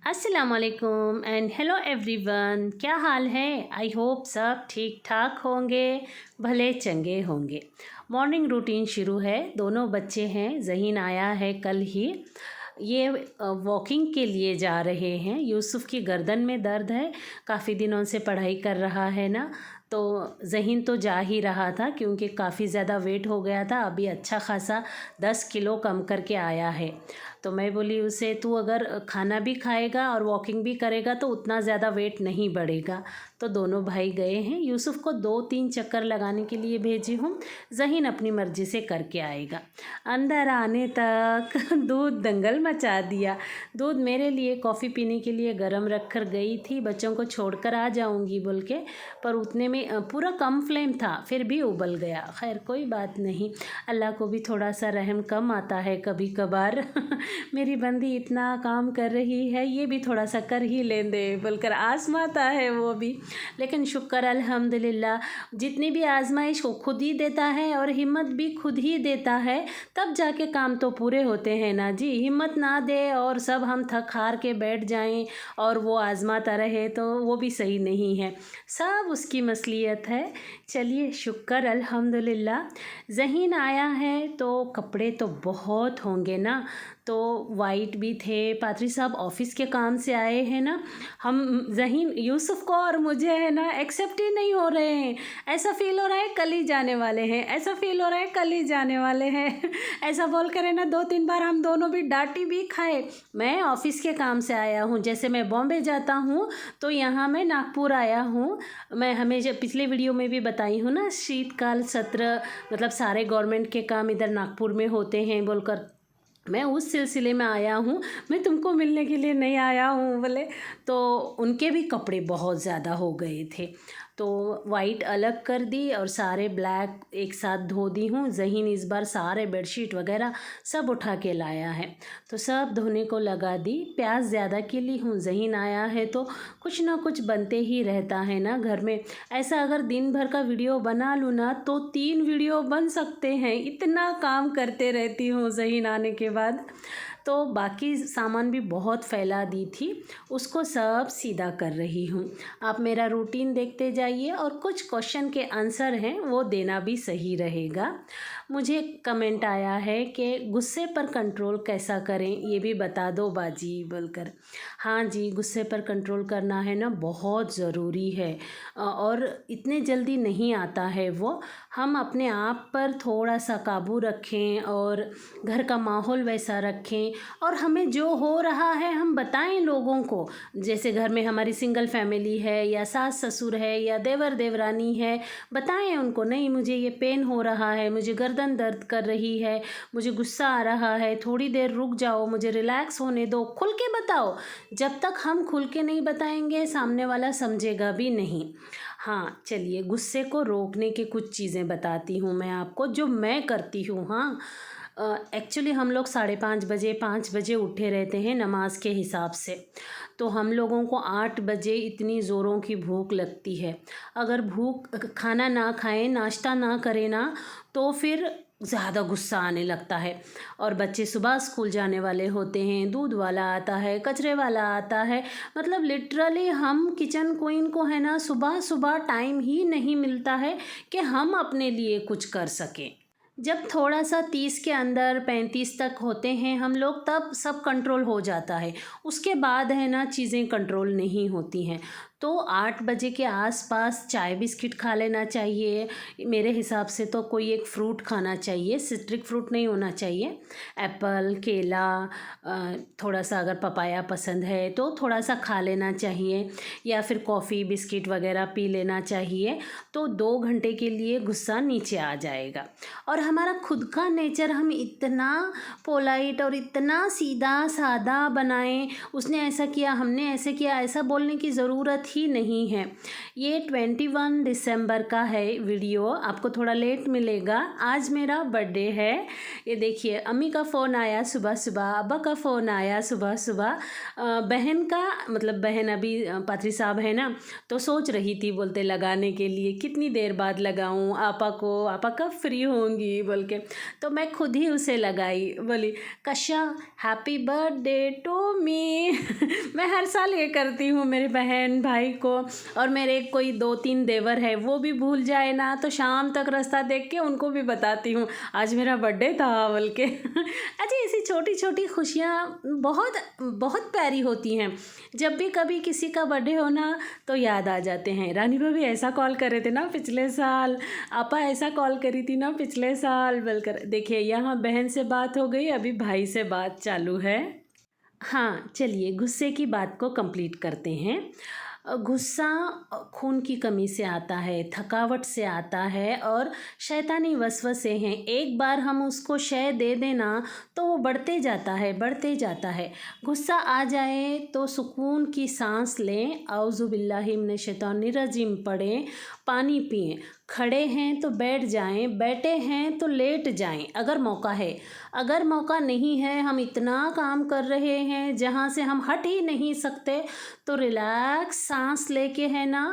अस्सलाम वालेकुम and hello everyone. क्या हाल है? आई होप सब ठीक ठाक होंगे, भले चंगे होंगे। मॉर्निंग रूटीन शुरू है। दोनों बच्चे हैं, ज़हीन आया है कल ही। ये वॉकिंग के लिए जा रहे हैं। यूसुफ की गर्दन में दर्द है, काफ़ी दिनों से पढ़ाई कर रहा है ना, तो ज़हीन तो जा ही रहा था क्योंकि काफ़ी ज़्यादा वेट हो गया था। अभी अच्छा खासा 10 किलो कम करके आया है। तो मैं बोली उसे, तू अगर खाना भी खाएगा और वॉकिंग भी करेगा तो उतना ज़्यादा वेट नहीं बढ़ेगा। तो दोनों भाई गए हैं। यूसुफ को 2-3 चक्कर लगाने के लिए भेजी हूँ, ज़हीन अपनी मर्ज़ी से करके आएगा। अंदर आने तक दूध दंगल मचा दिया। दूध मेरे लिए कॉफ़ी पीने के लिए गर्म रख कर गई थी, बच्चों को छोड़कर आ जाऊंगी बोल के, पर उतने में पूरा कम फ्लेम था, फिर भी उबल गया। खैर कोई बात नहीं, अल्लाह को भी थोड़ा सा रहम कम आता है कभी कभार। मेरी बंदी इतना काम कर रही है, ये भी थोड़ा सा कर ही लें दे बोलकर आजमाता है वो भी। लेकिन शुक्र अल्हम्दुलिल्लाह, जितनी भी आजमाइश वो खुद ही देता है और हिम्मत भी खुद ही देता है, तब जाके काम तो पूरे होते हैं ना जी। हिम्मत ना दे और सब हम थक हार के बैठ जाएं और वो आजमाता रहे तो वो भी सही नहीं है। सब उसकी मसलियत है। चलिए शुक्र अल्हम्दुलिल्लाह। ज़हीन आया है तो कपड़े तो बहुत होंगे ना, तो वाइट भी थे। पादरी साहब ऑफिस के काम से आए हैं ना, हम ज़हीन यूसुफ को और मुझे है ना एक्सेप्ट ही नहीं हो रहे हैं। ऐसा फील हो रहा है कल ही जाने वाले हैं, ऐसा फील हो रहा है कल ही जाने वाले हैं। ऐसा बोल कर है ना 2-3 बार हम दोनों भी डांटी भी खाए। मैं ऑफिस के काम से आया हूँ, जैसे मैं बॉम्बे जाता हूँ तो यहाँ मैं नागपुर आया हूँ। मैं हमेशा पिछले वीडियो में भी बताई हूँ ना, शीतकाल सत्र मतलब सारे गवर्नमेंट के काम इधर नागपुर में होते हैं बोलकर, मैं उस सिलसिले में आया हूँ। मैं तुमको मिलने के लिए नहीं आया हूँ बोले। तो उनके भी कपड़े बहुत ज़्यादा हो गए थे, तो वाइट अलग कर दी और सारे ब्लैक एक साथ धो दी हूँ। ज़हीन इस बार सारे बेडशीट वगैरह सब उठा के लाया है, तो सब धोने को लगा दी। प्याज ज़्यादा के ली हूँ, ज़हीन आया है तो कुछ ना कुछ बनते ही रहता है ना घर में। ऐसा अगर दिन भर का वीडियो बना लूँ ना तो 3 वीडियो बन सकते हैं, इतना काम करते रहती हूँ ज़हीन आने के बाद। तो बाकी सामान भी बहुत फैला दी थी, उसको सब सीधा कर रही हूँ। आप मेरा रूटीन देखते जाइए और कुछ क्वेश्चन के आंसर हैं वो देना भी सही रहेगा। मुझे कमेंट आया है कि गुस्से पर कंट्रोल कैसा करें, ये भी बता दो बाजी बोलकर। हाँ जी, गुस्से पर कंट्रोल करना है ना बहुत ज़रूरी है और इतने जल्दी नहीं आता है वो। हम अपने आप पर थोड़ा सा काबू रखें और घर का माहौल वैसा रखें और हमें जो हो रहा है हम बताएं लोगों को। जैसे घर में हमारी सिंगल फैमिली है या सास ससुर है या देवर देवरानी है, बताएं उनको, नहीं मुझे ये पेन हो रहा है, मुझे गर्दन दर्द कर रही है, मुझे गुस्सा आ रहा है, थोड़ी देर रुक जाओ, मुझे रिलैक्स होने दो, खुल के बताओ। जब तक हम खुल के नहीं बताएंगे सामने वाला समझेगा भी नहीं। हाँ चलिए, गुस्से को रोकने की कुछ चीज़ें बताती हूँ मैं आपको जो मैं करती हूँ। हाँ एक्चुअली हम लोग 5:30 बजे 5 बजे उठे रहते हैं नमाज के हिसाब से, तो हम लोगों को 8 बजे इतनी ज़ोरों की भूख लगती है। अगर भूख खाना ना खाएं, नाश्ता ना करें ना, तो फिर ज़्यादा गुस्सा आने लगता है। और बच्चे सुबह स्कूल जाने वाले होते हैं, दूध वाला आता है, कचरे वाला आता है, मतलब लिटरली हम किचन क्वीन को है ना सुबह सुबह टाइम ही नहीं मिलता है कि हम अपने लिए कुछ कर सकें। जब थोड़ा सा 30 के अंदर 35 तक होते हैं हम लोग, तब सब कंट्रोल हो जाता है। उसके बाद है ना चीज़ें कंट्रोल नहीं होती हैं। तो 8 बजे के आसपास चाय बिस्किट खा लेना चाहिए मेरे हिसाब से। तो कोई एक फ्रूट खाना चाहिए, सिट्रिक फ्रूट नहीं होना चाहिए, एप्पल केला, थोड़ा सा अगर पपाया पसंद है तो थोड़ा सा खा लेना चाहिए, या फिर कॉफ़ी बिस्किट वगैरह पी लेना चाहिए। तो 2 घंटे के लिए गुस्सा नीचे आ जाएगा। और हमारा खुद का नेचर हम इतना पोलाइट और इतना सीधा सादा बनाएं, उसने ऐसा किया हमने ऐसे किया, ऐसा बोलने की ज़रूरत ज़रूरत ही नहीं है। ये 21 दिसंबर का है वीडियो, आपको थोड़ा लेट मिलेगा। आज मेरा बर्थडे है। ये देखिए, अम्मी का फ़ोन आया सुबह सुबह, अब्बा का फ़ोन आया सुबह सुबह। बहन का मतलब बहन अभी पात्री साहब है ना, तो सोच रही थी, बोलते लगाने के लिए कितनी देर बाद लगाऊं आपा को, आपा कब फ्री होंगी बोल के। तो मैं खुद ही उसे लगाई, बोली कशा हैप्पी बर्थडे टू मी। मैं हर साल ये करती हूँ मेरे बहन भाई को, और मेरे कोई 2-3 देवर है, वो भी भूल जाए ना तो शाम तक रास्ता देख के उनको भी बताती हूँ आज मेरा बर्थडे था बोल के। अच्छा, ऐसी छोटी छोटी खुशियाँ बहुत बहुत प्यारी होती हैं। जब भी कभी किसी का बर्थडे हो ना तो याद आ जाते हैं। रानी भाभी ऐसा कॉल कर रहे थे ना पिछले साल, आपा ऐसा कॉल करी थी ना पिछले साल बोलकर। देखिए, यहाँ बहन से बात हो गई, अभी भाई से बात चालू है। हाँ, चलिए गुस्से की बात को कंप्लीट करते हैं। गुस्सा खून की कमी से आता है, थकावट से आता है, और शैतानी वसवसे हैं। एक बार हम उसको शय दे देना तो वो बढ़ते जाता है, बढ़ते जाता है। गुस्सा आ जाए तो सुकून की सांस लें, औज़ु बिल्लाहि मिनश शैतानिर रजीम पढ़ें, पानी पिएं। खड़े हैं तो बैठ जाएं, बैठे हैं तो लेट जाएं अगर मौका है। अगर मौका नहीं है, हम इतना काम कर रहे हैं जहाँ से हम हट ही नहीं सकते, तो रिलैक्स सांस लेके है ना,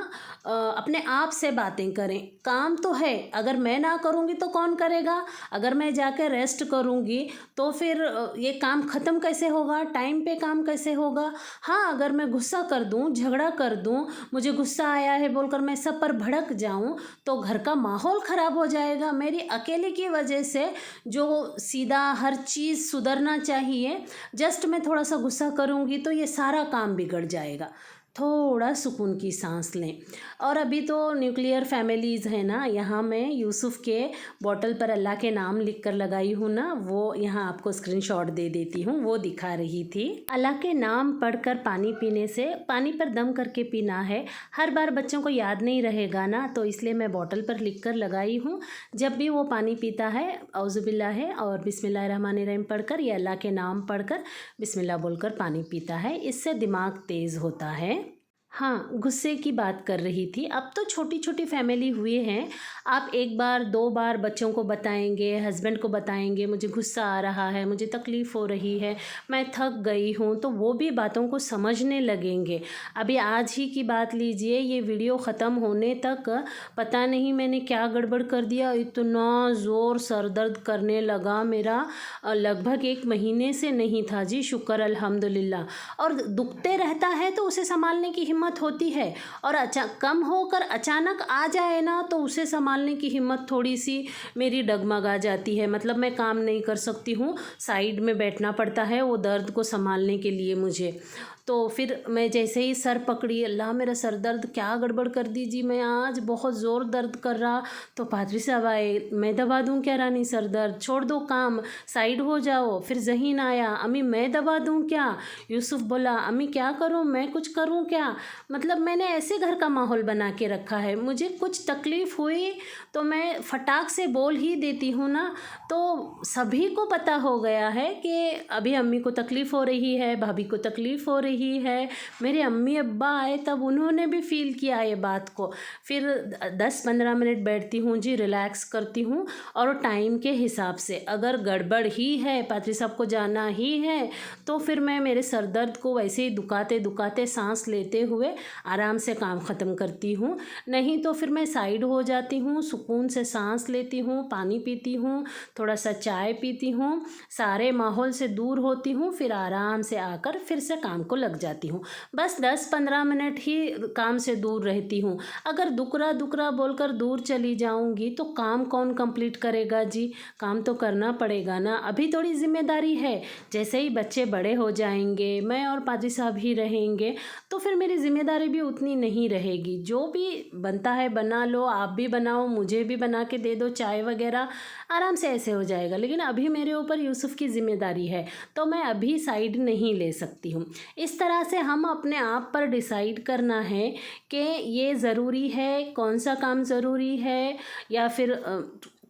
अपने आप से बातें करें। काम तो है, अगर मैं ना करूँगी तो कौन करेगा? अगर मैं जाकर रेस्ट करूँगी तो फिर ये काम ख़त्म कैसे होगा, टाइम पे काम कैसे होगा? हाँ, अगर मैं गुस्सा कर दूँ, झगड़ा कर दूँ, मुझे गुस्सा आया है बोलकर मैं सब पर भड़क जाऊँ, तो घर का माहौल ख़राब हो जाएगा। मेरी अकेले की वजह से जो सीधा हर चीज़ सुधरना चाहिए, जस्ट मैं थोड़ा सा गुस्सा करूँगी तो ये सारा काम बिगड़ जाएगा। थोड़ा सुकून की सांस लें। और अभी तो न्यूक्लियर फैमिलीज़ है ना, यहाँ मैं यूसुफ़ के बॉटल पर अल्लाह के नाम लिख कर लगाई हूँ ना, वो यहाँ आपको स्क्रीनशॉट दे देती हूँ, वो दिखा रही थी। अल्लाह के नाम पढ़कर पानी पीने से, पानी पर दम करके पीना है। हर बार बच्चों को याद नहीं रहेगा ना, तो इसलिए मैं बॉटल पर लिख कर लगाई हूँ। जब भी वो पानी पीता है, औज़ुबिल्लाह है और बिस्मिल्लाहिर्रहमानिर्रहीम पढ़कर, या अल्लाह के नाम पढ़कर बिस्मिल्लाह बोलकर पानी पीता है। इससे दिमाग तेज़ होता है। हाँ, गुस्से की बात कर रही थी। अब तो छोटी छोटी फैमिली हुए हैं, आप 1 बार 2 बार बच्चों को बताएंगे, हस्बैंड को बताएंगे मुझे गुस्सा आ रहा है, मुझे तकलीफ़ हो रही है, मैं थक गई हूँ, तो वो भी बातों को समझने लगेंगे। अभी आज ही की बात लीजिए, ये वीडियो ख़त्म होने तक पता नहीं मैंने क्या गड़बड़ कर दिया, इतना ज़ोर सर दर्द करने लगा मेरा। लगभग 1 महीने से नहीं था जी, शुक्र अल्हम्दुलिल्लाह। और दुखते रहता है तो उसे संभालने की हिम्मत होती है, और कम होकर अचानक आ जाए ना तो उसे संभालने की हिम्मत थोड़ी सी मेरी डगमगा जाती है। मतलब मैं काम नहीं कर सकती हूँ, साइड में बैठना पड़ता है वो दर्द को संभालने के लिए मुझे। तो फिर मैं जैसे ही सर पकड़ी, अल्लाह मेरा सर दर्द क्या गड़बड़ कर दी जी, मैं आज बहुत ज़ोर दर्द कर रहा। तो पादरी साहब आए, मैं दबा दूँ क्या रानी सर दर्द, छोड़ दो काम, साइड हो जाओ। फिर ज़हीन आया, अम्मी मैं दबा दूँ क्या? यूसुफ बोला, अम्मी क्या करूँ, मैं कुछ करूँ क्या? मतलब मैंने ऐसे घर का माहौल बना के रखा है, मुझे कुछ तकलीफ़ हुई तो मैं फटाक से बोल ही देती हूँ ना। तो सभी को पता हो गया है कि अभी अम्मी को तकलीफ़ हो रही है, भाभी को तकलीफ़ हो रही है। मेरे अम्मी अब्बा आए तब उन्होंने भी फील किया ये बात को। फिर 10-15 मिनट बैठती हूँ जी, रिलैक्स करती हूँ, और टाइम के हिसाब से अगर गड़बड़ ही है, पादरी साहब को जाना ही है, तो फिर मैं मेरे सर दर्द को वैसे ही दुखाते दुखाते सांस लेते हुए आराम से काम ख़त्म करती हूँ। नहीं तो फिर मैं साइड हो जाती हूँ, सुकून से सांस लेती हूँ, पानी पीती हूँ, थोड़ा सा चाय पीती हूँ, सारे माहौल से दूर होती हूँ, फिर आराम से आकर फिर से काम को लग जाती हूँ। बस 10-15 मिनट ही काम से दूर रहती हूँ। अगर दुकरा दुकरा बोलकर दूर चली जाऊँगी तो काम कौन कंप्लीट करेगा जी? काम तो करना पड़ेगा ना। अभी थोड़ी जिम्मेदारी है, जैसे ही बच्चे बड़े हो जाएंगे, मैं और पादरी साहब ही रहेंगे, तो फिर मेरी जिम्मेदारी भी उतनी नहीं रहेगी। जो भी बनता है बना लो, आप भी बनाओ, मुझे भी बना के दे दो चाय वगैरह, आराम से ऐसे हो जाएगा। लेकिन अभी मेरे ऊपर यूसुफ की ज़िम्मेदारी है, तो मैं अभी साइड नहीं ले सकती हूँ। इस तरह से हम अपने आप पर डिसाइड करना है कि ये ज़रूरी है, कौन सा काम ज़रूरी है, या फिर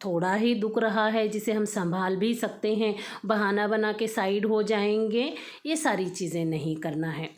थोड़ा ही दुख रहा है जिसे हम संभाल भी सकते हैं, बहाना बना के साइड हो जाएंगे, ये सारी चीज़ें नहीं करना है।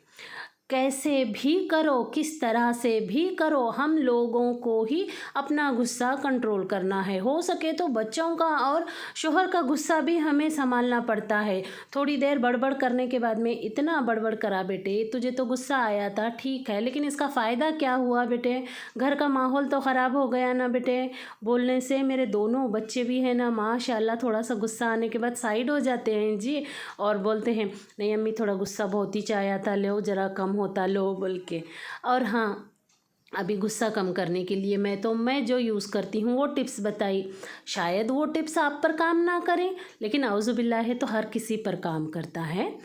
कैसे भी करो, किस तरह से भी करो, हम लोगों को ही अपना गुस्सा कंट्रोल करना है। हो सके तो बच्चों का और शोहर का गुस्सा भी हमें संभालना पड़ता है। थोड़ी देर बड़बड़ करने के बाद में इतना बड़बड़ करा बेटे, तुझे तो गुस्सा आया था, ठीक है, लेकिन इसका फ़ायदा क्या हुआ बेटे? घर का माहौल तो ख़राब हो गया ना बेटे। बोलने से मेरे दोनों बच्चे भी हैं ना, माशाल्लाह, थोड़ा सा गुस्सा आने के बाद साइड हो जाते हैं जी, और बोलते हैं नहीं अम्मी थोड़ा गुस्सा बहुत ही आया था, लो ज़रा कम होता लो बोल के। और हाँ, अभी गुस्सा कम करने के लिए मैं जो यूज़ करती हूँ वो टिप्स बताई। शायद वो टिप्स आप पर काम ना करें, लेकिन औज़ुबिल्लाह है तो हर किसी पर काम करता है।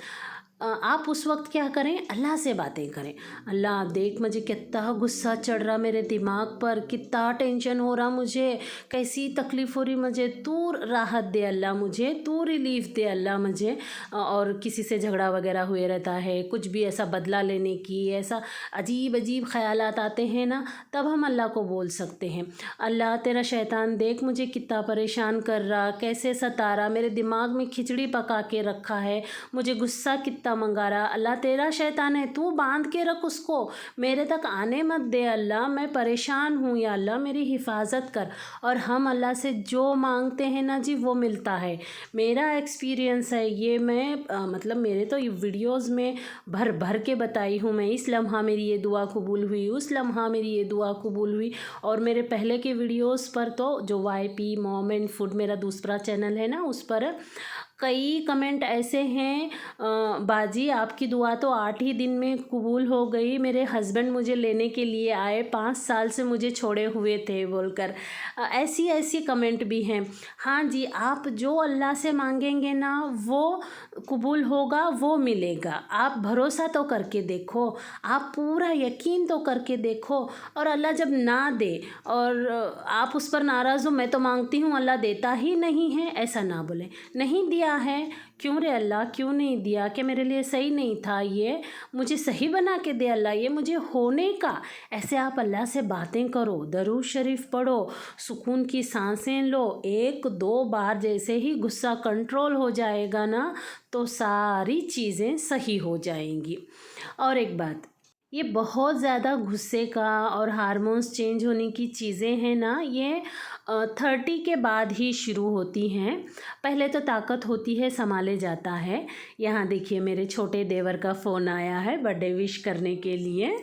आप उस वक्त क्या करें, अल्लाह से बातें करें। अल्लाह देख मुझे कितना गुस्सा चढ़ रहा मेरे दिमाग पर, कितना टेंशन हो रहा मुझे, कैसी तकलीफ़ हो रही मुझे, तू राहत दे अल्लाह, मुझे तू रिलीफ दे अल्लाह मुझे। और किसी से झगड़ा वगैरह हुए रहता है, कुछ भी ऐसा बदला लेने की, ऐसा अजीब अजीब ख़यालात आते हैं ना, तब हम अल्लाह को बोल सकते हैं अल्लाह तेरा शैतान देख मुझे कितना परेशान कर रहा, कैसे सता रहा, मेरे दिमाग में खिचड़ी पका के रखा है, मुझे गुस्सा कितना मंगा रहा। अल्लाह तेरा शैतान है, तू बांध के रख उसको, मेरे तक आने मत दे अल्लाह, मैं परेशान हूँ या अल्लाह मेरी हिफाजत कर। और हम अल्लाह से जो मांगते हैं ना जी वो मिलता है। मेरा एक्सपीरियंस है ये, मैं मतलब मेरे तो वीडियोस में भर भर के बताई हूँ मैं, इस लम्हा मेरी ये दुआ कबूल हुई, उस लम्हा मेरी ये दुआ कबूल हुई। और मेरे पहले के वीडियोस पर तो जो वाईपी मॉम एंड फूड मेरा दूसरा चैनल है ना, उस पर कई कमेंट ऐसे हैं, बाजी आपकी दुआ तो 8 ही दिन में कबूल हो गई, मेरे हस्बैंड मुझे लेने के लिए आए, 5 साल से मुझे छोड़े हुए थे बोलकर। ऐसी ऐसी कमेंट भी हैं। हाँ जी, आप जो अल्लाह से मांगेंगे ना वो कबूल होगा, वो मिलेगा। आप भरोसा तो करके देखो, आप पूरा यकीन तो करके देखो। और अल्लाह जब ना दे और आप उस पर नाराज़ हो, मैं तो मांगती हूँ अल्लाह देता ही नहीं है, ऐसा ना बोलें। नहीं दिया है, क्यों रे अल्लाह क्यों नहीं दिया, कि मेरे लिए सही नहीं था, ये मुझे सही बना के दे अल्लाह, ये मुझे होने का। ऐसे आप अल्लाह से बातें करो, दरूद शरीफ पढ़ो, सुकून की सांसें लो। 1-2 बार जैसे ही गुस्सा कंट्रोल हो जाएगा ना, तो सारी चीज़ें सही हो जाएंगी। और एक बात, ये बहुत ज़्यादा गुस्से का और हार्मोन्स चेंज होने की चीज़ें हैं ना, ये 30 के बाद ही शुरू होती हैं। पहले तो ताकत होती है, संभाले जाता है। यहाँ देखिए मेरे छोटे देवर का फ़ोन आया है बर्थडे विश करने के लिए।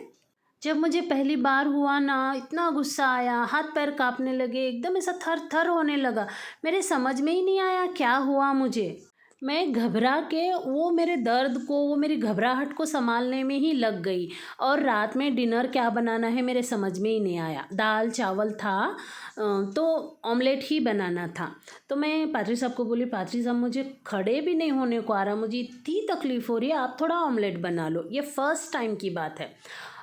जब मुझे पहली बार हुआ ना, इतना गुस्सा आया, हाथ पैर काँपने लगे, एकदम ऐसा थर थर होने लगा। मेरे समझ में ही नहीं आया क्या हुआ मुझे। मैं घबरा के वो मेरे दर्द को, वो मेरी घबराहट को संभालने में ही लग गई। और रात में डिनर क्या बनाना है मेरे समझ में ही नहीं आया। दाल चावल था, तो ऑमलेट ही बनाना था। तो मैं पादरी साहब को बोली, पादरी साहब मुझे खड़े भी नहीं होने को आ रहा, मुझे इतनी तकलीफ़ हो रही है, आप थोड़ा ऑमलेट बना लो। ये फ़र्स्ट टाइम की बात है।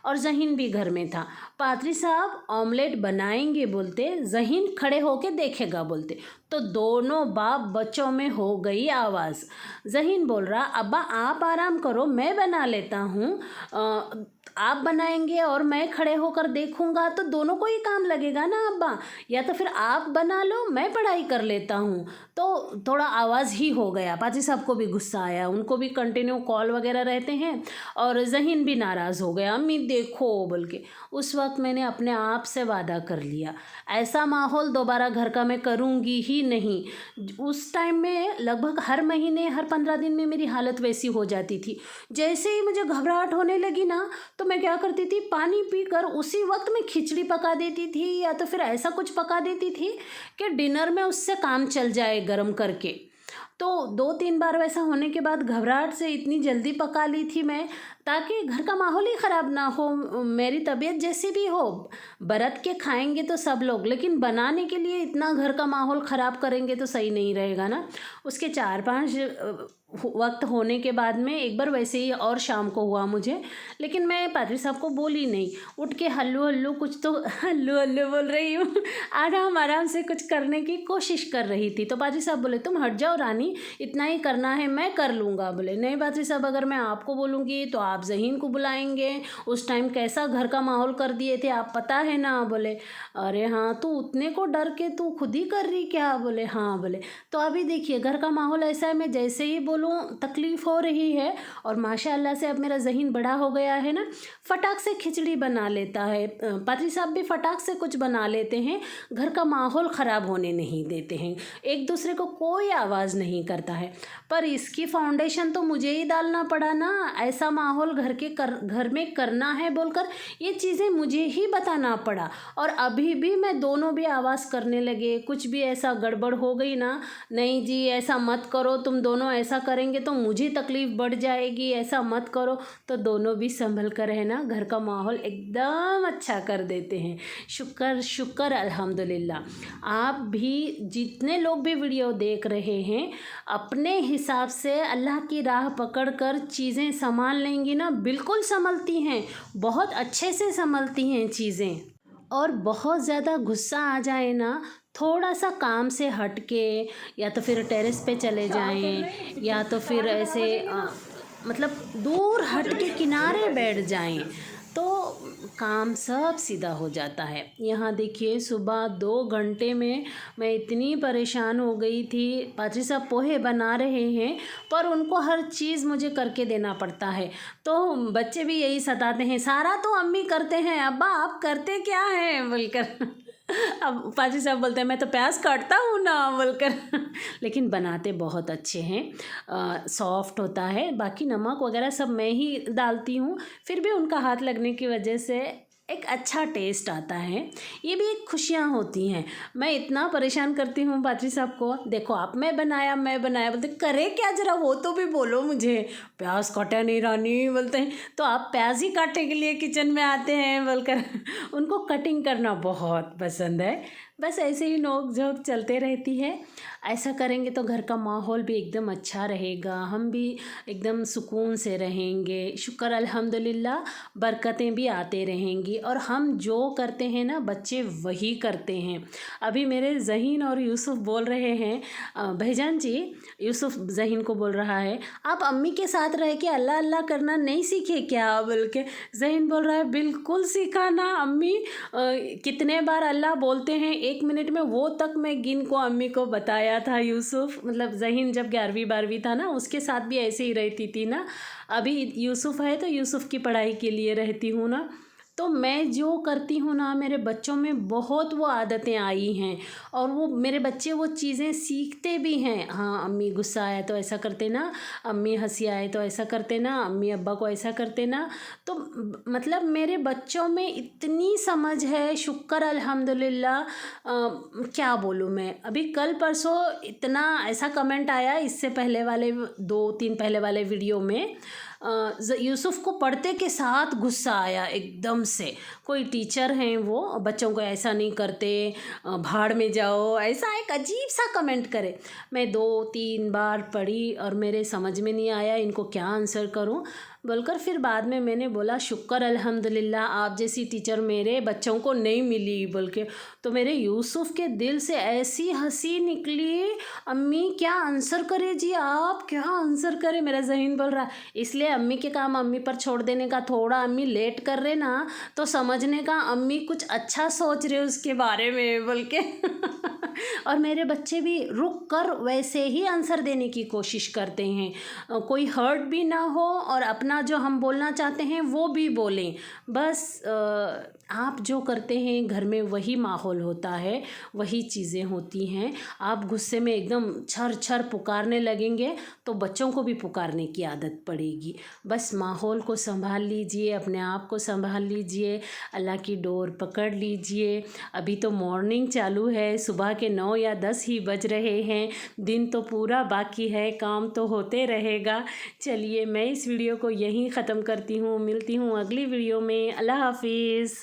और ज़हीन भी घर में था। पादरी साहब ऑमलेट बनाएंगे बोलते, ज़हीन खड़े होके देखेगा बोलते। तो दोनों बाप बच्चों में हो गई आवाज़। ज़हीन बोल रहा अब्बा आप आराम करो, मैं बना लेता हूँ, आप बनाएंगे और मैं खड़े होकर देखूंगा तो दोनों को ही काम लगेगा ना अब्बा, या तो फिर आप बना लो मैं पढ़ाई कर लेता हूँ। तो थोड़ा आवाज़ ही हो गया। पाजी साहब को भी गुस्सा आया, उनको भी कंटिन्यू कॉल वगैरह रहते हैं। और ज़हीन भी नाराज़ हो गया, अम्मी देखो बोल के। उस वक्त मैंने अपने आप से वादा कर लिया, ऐसा माहौल दोबारा घर का मैं करूँगी ही नहीं। उस टाइम में लगभग हर महीने हर 15 दिन में मेरी हालत वैसी हो जाती थी। जैसे ही मुझे घबराहट होने लगी ना, तो मैं क्या करती थी, पानी पीकर उसी वक्त मैं खिचड़ी पका देती थी, या तो फिर ऐसा कुछ पका देती थी कि डिनर में उससे काम चल जाए गरम करके। तो 2-3 बार वैसा होने के बाद घबराहट से इतनी जल्दी पका ली थी मैं, ताकि घर का माहौल ही ख़राब ना हो। मेरी तबीयत जैसी भी हो, बरत के खाएंगे तो सब लोग, लेकिन बनाने के लिए इतना घर का माहौल ख़राब करेंगे तो सही नहीं रहेगा ना। उसके 4-5 वक्त होने के बाद में एक बार वैसे ही और शाम को हुआ मुझे, लेकिन मैं पादरी साहब को बोली नहीं। उठ के हल्लू हल्लू कुछ तो हल्लू हल्लू बोल रही हूँ, आराम आराम से कुछ करने की कोशिश कर रही थी। तो पादरी साहब बोले तुम हट जाओ रानी, इतना ही करना है मैं कर लूँगा। बोले नहीं पादरी साहब, अगर मैं आपको बोलूँगी तो आप ज़हीन को बुलाएंगे, उस टाइम कैसा घर का माहौल कर दिए थे आप पता है ना। बोले अरे हाँ, तू उतने को डर के तू खुद ही कर रही क्या। बोले हाँ। बोले तो अभी देखिए घर का माहौल ऐसा है, मैं जैसे ही बोलूँ तकलीफ़ हो रही है। और माशाल्लाह से अब मेरा ज़हीन बड़ा हो गया है ना, फटाक से खिचड़ी बना लेता है। पादरी साहब भी फटाक से कुछ बना लेते हैं, घर का माहौल ख़राब होने नहीं देते हैं, एक दूसरे को कोई आवाज़ नहीं करता है। पर इसकी फाउंडेशन तो मुझे ही डालना पड़ा ना, ऐसा माहौल घर में करना है बोलकर ये चीज़ें मुझे ही बताना पड़ा। और अभी भी मैं दोनों भी आवाज़ करने लगे, कुछ भी ऐसा गड़बड़ हो गई ना, नहीं जी ऐसा मत करो, तुम दोनों ऐसा करेंगे तो मुझे तकलीफ़ बढ़ जाएगी, ऐसा मत करो। तो दोनों भी संभल कर है ना घर का माहौल एकदम अच्छा कर देते हैं। शुक्र शुक्र अल्हम्दुलिल्लाह। आप भी जितने लोग भी वीडियो देख रहे हैं, अपने हिसाब से अल्लाह की राह पकड़ कर चीज़ें संभाल लेंगी ना, बिल्कुल संभलती हैं, बहुत अच्छे से संभलती हैं चीज़ें। और बहुत ज़्यादा गुस्सा आ जाए ना, थोड़ा सा काम से हट के या तो फिर टेरेस पे चले जाएं, या तो फिर ऐसे मतलब दूर हट के किनारे बैठ जाएं, तो काम सब सीधा हो जाता है। यहाँ देखिए सुबह 2 घंटे में मैं इतनी परेशान हो गई थी। पादरी साहब पोहे बना रहे हैं, पर उनको हर चीज़ मुझे करके देना पड़ता है। तो बच्चे भी यही सताते हैं, सारा तो अम्मी करते हैं, अब्बा आप करते क्या हैं बोलकर। अब पाजी साहब बोलते हैं मैं तो प्याज काटता हूँ ना बोलकर। लेकिन बनाते बहुत अच्छे हैं, सॉफ्ट होता है। बाकी नमक वगैरह सब मैं ही डालती हूँ, फिर भी उनका हाथ लगने की वजह से एक अच्छा टेस्ट आता है। ये भी एक खुशियाँ होती हैं। मैं इतना परेशान करती हूँ पादरी साहब को, देखो आप मैं बनाया बोलते करे क्या, ज़रा वो तो भी बोलो मुझे, प्याज काटा नहीं रानी बोलते हैं, तो आप प्याज ही काटने के लिए किचन में आते हैं बोलकर। उनको कटिंग करना बहुत पसंद है। बस ऐसे ही नोक झोंक चलते रहती है। ऐसा करेंगे तो घर का माहौल भी एकदम अच्छा रहेगा, हम भी एकदम सुकून से रहेंगे। शुक्र अल्हम्दुलिल्लाह, बरकतें भी आते रहेंगी। और हम जो करते हैं ना बच्चे वही करते हैं। अभी मेरे ज़हीन और यूसुफ बोल रहे हैं, भाईजान जी, यूसुफ ज़हीन को बोल रहा है आप अम्मी के साथ रह के अल्लाह अल्लाह करना नहीं सीखे क्या बोल के। ज़हीन बोल रहा है बिल्कुल सीखा ना अम्मी, कितने बार अल्लाह बोलते हैं 1 मिनट में, वो तक मैं गिन को अम्मी को बताया था। यूसुफ मतलब ज़हीन जब 11वीं 12वीं था ना, उसके साथ भी ऐसे ही रहती थी ना। अभी यूसुफ है तो यूसुफ की पढ़ाई के लिए रहती हूँ ना, तो मैं जो करती हूँ ना मेरे बच्चों में बहुत वो आदतें आई हैं, और वो मेरे बच्चे वो चीज़ें सीखते भी हैं। हाँ अम्मी गुस्सा आया तो ऐसा करते ना, अम्मी हंसी आए तो ऐसा करते ना, अम्मी अब्बा को ऐसा करते ना। तो मतलब मेरे बच्चों में इतनी समझ है, शुक्र अल्हम्दुलिल्लाह। क्या बोलूँ मैं, अभी कल परसों इतना ऐसा कमेंट आया, इससे पहले वाले 2-3 पहले वाले वीडियो में यूसुफ को पढ़ते के साथ गुस्सा आया एकदम से। कोई टीचर हैं वो बच्चों को ऐसा नहीं करते, भाड़ में जाओ, ऐसा एक अजीब सा कमेंट करे। मैं 2-3 बार पढ़ी और मेरे समझ में नहीं आया इनको क्या आंसर करूं बोलकर, फिर बाद में मैंने बोला शुक्र अल्हम्दुलिल्लाह आप जैसी टीचर मेरे बच्चों को नहीं मिली बोल के। तो मेरे यूसुफ के दिल से ऐसी हंसी निकली, अम्मी क्या आंसर करे जी, आप क्या आंसर करे। मेरा ज़हीन बोल रहा है इसलिए अम्मी के काम अम्मी पर छोड़ देने का, थोड़ा अम्मी लेट कर रहे ना तो समझने का अम्मी कुछ अच्छा सोच रहे उसके बारे में बोल के। और मेरे बच्चे भी रुक कर वैसे ही आंसर देने की कोशिश करते हैं, कोई हर्ट भी ना हो और अपना जो हम बोलना चाहते हैं वो भी बोलें। बस आप जो करते हैं घर में वही माहौल होता है, वही चीज़ें होती हैं। आप गुस्से में एकदम छर छर पुकारने लगेंगे तो बच्चों को भी पुकारने की आदत पड़ेगी। बस माहौल को संभाल लीजिए, अपने आप को संभाल लीजिए, अल्लाह की डोर पकड़ लीजिए। अभी तो मॉर्निंग चालू है, सुबह के 9 या 10 ही बज रहे हैं, दिन तो पूरा बाकी है, काम तो होते रहेगा। चलिए मैं इस वीडियो को यहीं ख़त्म करती हूँ, मिलती हूँ अगली वीडियो में। अल्लाह हाफिज़।